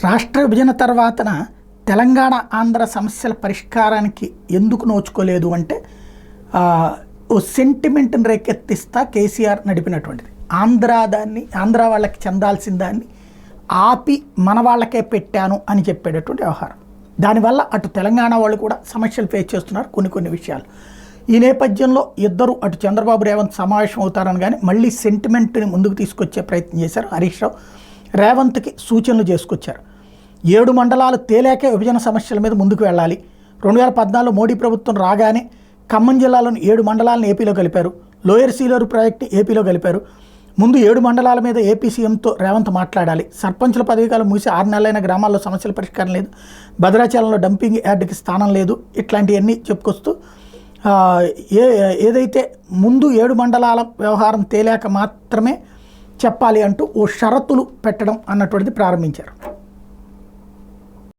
రాష్ట్ర విభజన తర్వాతన తెలంగాణ ఆంధ్ర సమస్యల పరిష్కారానికి ఎందుకు నోచుకోలేదు అంటే ఓ సెంటిమెంట్ని రేకెత్తిస్తా కేసీఆర్ నడిపినటువంటిది. ఆంధ్ర వాళ్ళకి చెందాల్సిన దాన్ని ఆపి మన వాళ్ళకే పెట్టాను అని చెప్పేటటువంటి వ్యవహారం. దానివల్ల అటు తెలంగాణ వాళ్ళు కూడా సమస్యలు ఫేస్ చేస్తున్నారు కొన్ని విషయాలు. ఈ నేపథ్యంలో ఇద్దరు అటు చంద్రబాబు రేవంత్ సమావేశం అవుతారని కానీ మళ్ళీ సెంటిమెంట్ని ముందుకు తీసుకొచ్చే ప్రయత్నం చేశారు. హరీష్ రావు రేవంత్కి సూచనలు చేసుకొచ్చారు. 7 మండలాలు తేలేకే విభజన సమస్యల మీద ముందుకు వెళ్ళాలి. 2014లో మోడీ ప్రభుత్వం రాగానే ఖమ్మం జిల్లాలోని 7 మండలాలను ఏపీలో కలిపారు. లోయర్ సీలేరు ప్రాజెక్టు ఏపీలో కలిపారు. ముందు 7 మండలాల మీద ఏపీ సీఎంతో రేవంత్ మాట్లాడాలి. సర్పంచుల పదవీకాలం ముగిసి 6 నెలలైన గ్రామాల్లో సమస్యల పరిష్కారం లేదు. భద్రాచలంలో డంపింగ్ యార్డ్కి స్థానం లేదు. ఇట్లాంటివన్నీ చెప్పుకొస్తూ ఏదైతే ముందు 7 మండలాల వ్యవహారం తేలాక మాత్రమే చెప్పాలి అంటూ ఓ షరతులు పెట్టడం అన్నటువంటిది ప్రారంభించారు.